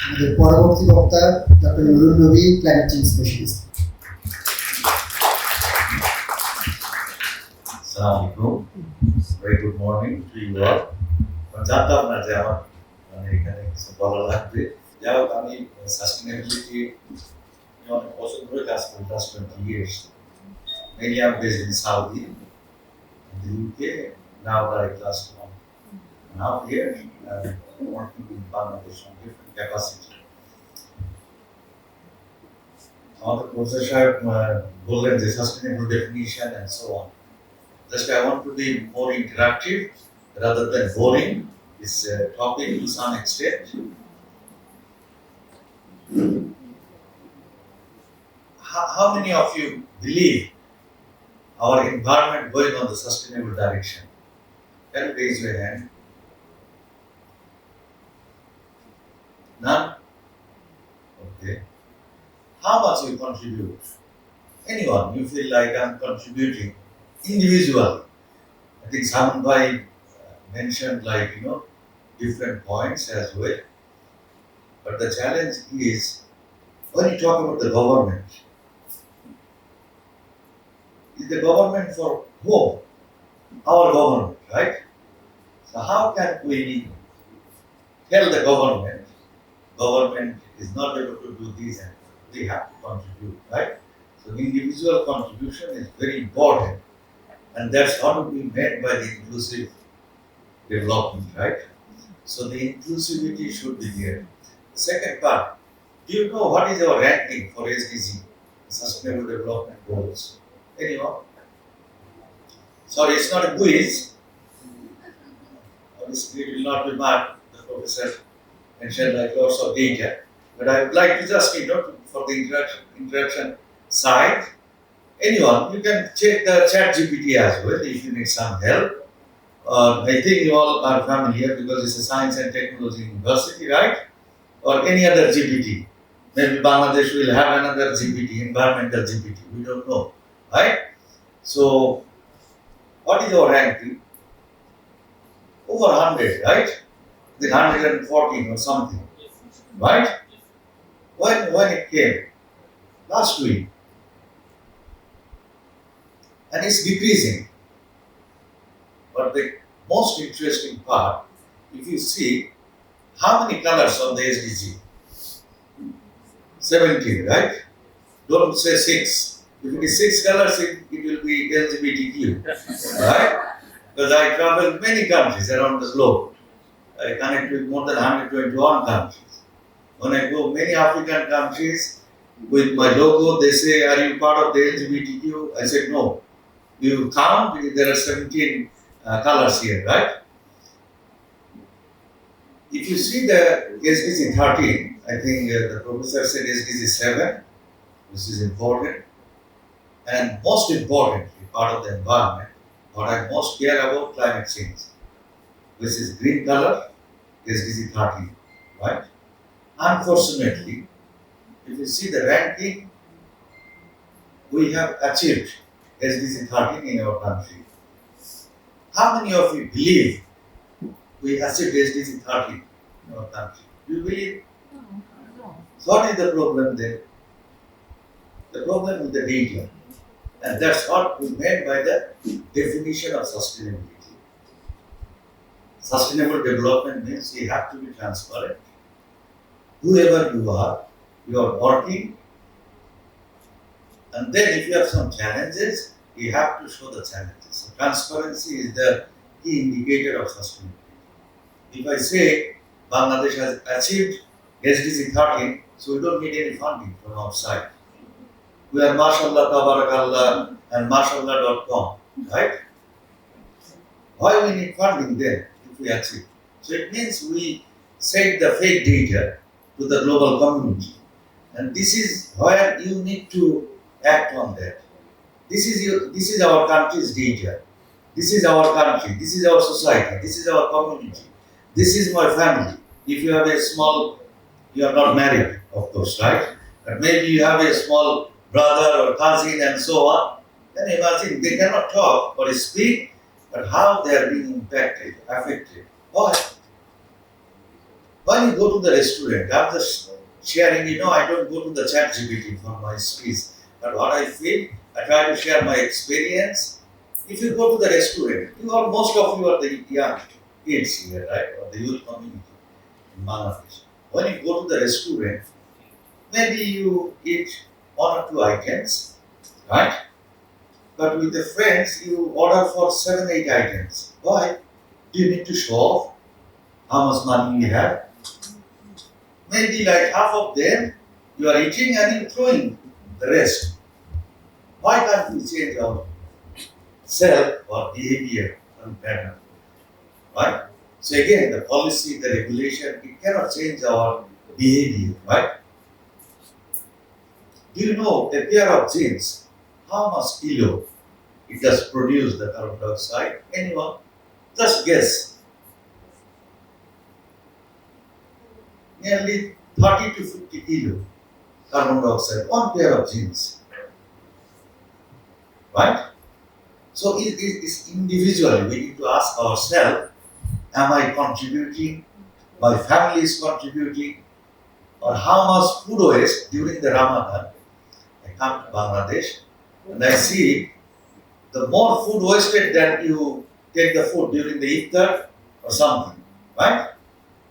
আমাদের পরবর্তী বক্তা ডক্টর নুরুন নবী, climate change specialist. Assalamualaikum. Very good morning to you all. জানতাম না যে আমার এখানে কিছু বলা লাগবে। যাই হোক, আমি সাস্টেনেবিলিটি অনেক বছর ধরে কাজ করি, last 20 years. Mainly I'm based in Saudi, in the UK. Now like last 1.5 years, working in Bangladesh on different capacity. আমাদের প্রফেসর সাহেব বললেন যে sustainable definition and so on. Just I want to be more interactive rather than boring this topic to some extent. How many of you believe our environment going on the sustainable direction? Can you raise your hand? None? Okay. How much you contribute? Anyone, you feel like I'm contributing? Individual. I think somebody mentioned different points as well. But the challenge is when you talk about the government, is the government for whom? Our government, right? So how can we tell the government is not able to do this and we have to contribute, right? So the individual contribution is very important. And that's how to be made by the inclusive development, right? So the inclusivity should be there. The second part, do you know what is our ranking for SDG, Sustainable Development Goals? Anyone? Sorry, it's not a quiz. Obviously, it will not be marked. The professor mentioned like lots of data. But I would like to just, for the interaction side, anyone, you can check the chat GPT as well if you need some help. I think you all are familiar because it's a science and technology university, right? Or any other GPT. Maybe Bangladesh will have another GPT, environmental GPT, we don't know, right? So, what is our ranking? Over 100, right? The 114 or something, right? When it came? Last week. And it's decreasing. But the most interesting part, if you see how many colors on the SDG? 17, right? Don't say 6. If it is 6 colors, it will be LGBTQ, right? Because I travel many countries around the globe. I connect with more than 121 countries. When I go many African countries, with my logo, they say, are you part of the LGBTQ? I said, no. You count, there are 17 colors here, right? If you see the SDG 13, I think the professor said SDG 7, this is important. And most importantly, part of the environment, what I most care about, climate change, which is green color, SDG 13, right? Unfortunately, if you see the ranking, we have achieved SDG 13 in our country. How many of you believe we achieved SDG 13 in our country? Do you believe? No. So what is the problem then? The problem is the data. And that's what we meant by the definition of sustainability. Sustainable development means you have to be transparent. Whoever you are working. And then if you have some challenges, you have to show the challenges. So transparency is the key indicator of sustainability. If I say Bangladesh has achieved SDG 13, so we don't need any funding from outside. We are mashallah, tabarakallah, and mashallah.com, right? Why we need funding then if we achieve? So it means we send the fake data to the global community. And this is where you need to act on that. This is our country's data. This is our country. This is our society. This is our community. This is my family. If you have a small, you are not married, of course, right? But maybe you have a small brother or cousin and so on. Then imagine they cannot talk or speak, but how they are being impacted, affected. Why? When you go to the restaurant, I'm just sharing, I don't go to the chat GPT for my speech. But what I feel, I try to share my experience. If you go to the restaurant, most of you are the young kids here, right? Or the youth community in Bangladesh. When you go to the restaurant, maybe you eat one or two items, right? But with the friends, you order for 7, 8 items. Why? Do you need to show off how much money you have? Maybe like half of them you are eating and you're throwing the rest. Why can't we change our self or behavior and pattern? Right? So again, the policy, the regulation, it cannot change our behavior, right? Do you know a pair of jeans, how much kilo it does produce the carbon dioxide? Anyone? Just guess. Nearly 30 to 50 kilo carbon dioxide, one pair of jeans. Right? So it's individually, we need to ask ourselves, am I contributing? My family is contributing? Or how much food waste during the Ramadan? I come to Bangladesh and I see the more food wasted than you take the food during the iftar or something, right?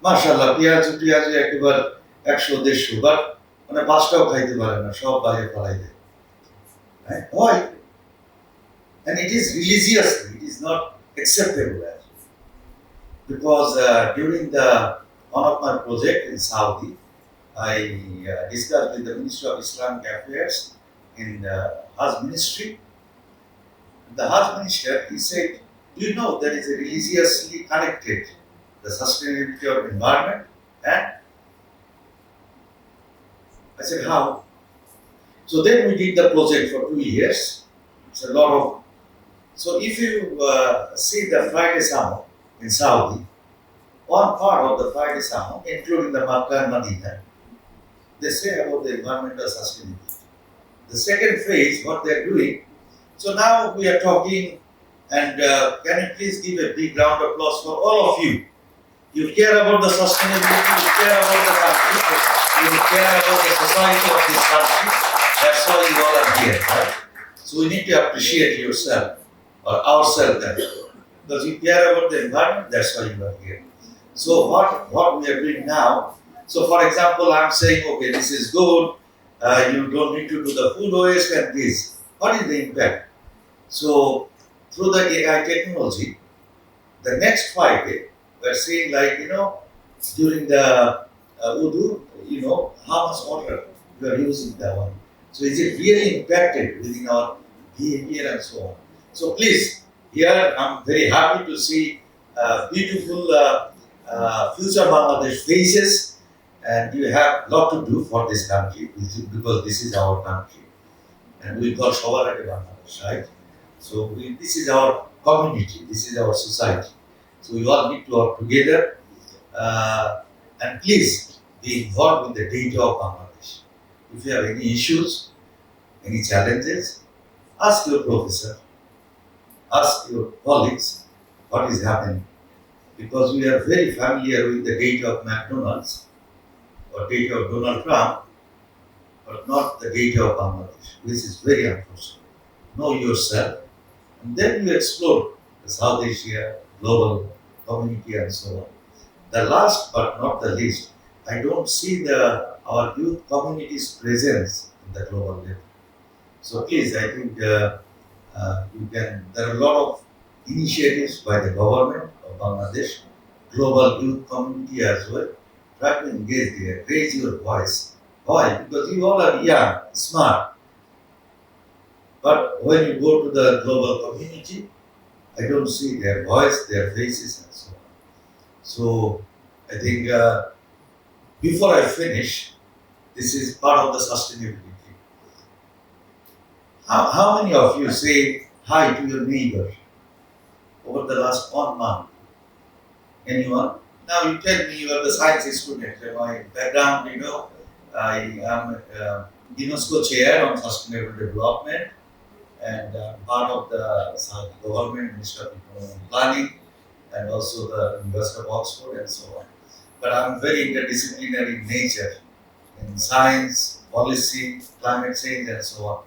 মাশাআল্লাহ পেঁয়াজ একবার 100-150 but মানে পাঁচটাও খাইতে পারে না সব বাইরে ফেলাই দেয় right? Why? And it is religiously, it is not acceptable actually. Because during one of my project in Saudi, I discussed with the Ministry of Islamic Affairs in the Hajj Ministry. The Hajj Minister, he said, do you know there is a religiously connected the sustainability of environment? And I said, how? So then we did the project for 2 years. It's a lot of. So if you see the Friday sermon in Saudi, one part of the Friday sermon, including the Makkah and Medina, they say about the environmental sustainability. The second phase, what they're doing. So now we are talking, and can you please give a big round of applause for all of you? You care about the sustainability, you care about the country, you care about the society of this country. That's why you all are here, right? So we need to appreciate yourself or ourselves then. Because you care about the environment, that's why you are here. So what we are doing now, so for example, I'm saying, okay, this is good, you don't need to do the food waste and this. What is the impact? So through the AI technology, the next Friday, we're seeing like, during the wudu, how much water we are using that one. So is it really impacted within our behavior and so on? So please, here I'm very happy to see beautiful future Bangladesh faces, and you have a lot to do for this country because this is our country. And we call Shobarake Bangladesh, right? So this is our community, this is our society. So we all need to work together and please be involved with the data of Bangladesh. If you have any issues, any challenges, ask your professor, ask your colleagues what is happening. Because we are very familiar with the data of McDonald's or data of Donald Trump, but not the data of Bangladesh. This is very unfortunate. Know yourself, and then you explore the South Asia, global community, and so on. The last but not the least, I don't see our youth community's presence in the global level. So please, I think there are a lot of initiatives by the government of Bangladesh, global youth community as well. Try to engage there, raise your voice. Why? Because you all are young, smart. But when you go to the global community, I don't see their voice, their faces, and so on. So I think before I finish, this is part of the sustainability. How many of you say hi to your neighbor over the last 1 month? Anyone? Now you tell me you are the science student. My background, I am UNESCO chair on sustainable development and part of the Saudi government, Minister of Economic Planning, and also the University of Oxford and so on. but I'm very interdisciplinary in nature, in science, policy, climate change, and so on.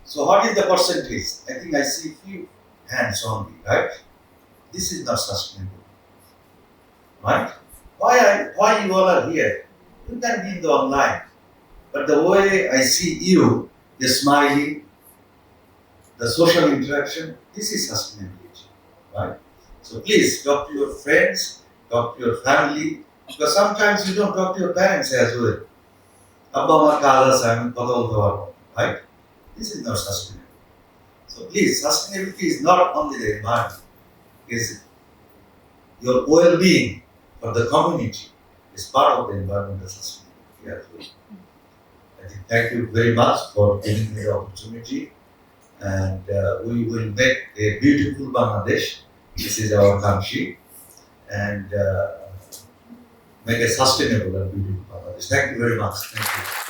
So what is the percentage? I think I see few hands only, right? This is not sustainable, right? Why you all are here? You can be in the online, but the way I see you, the smiling, the social interaction, this is sustainability, right? So please talk to your friends, talk to your family, because sometimes you don't talk to your parents as well. Abba আমার কাজ আছে, আমি কথা বলতে পারবো, right? This is not sustainable. So please, sustainability is not only the environment, it's your well-being for the community is part of the environmental sustainability as well. I think thank you very much for giving me the opportunity, and we will make a beautiful Bangladesh. This is our country, and make a sustainable and beautiful Bangladesh. Thank you very much. Thank you.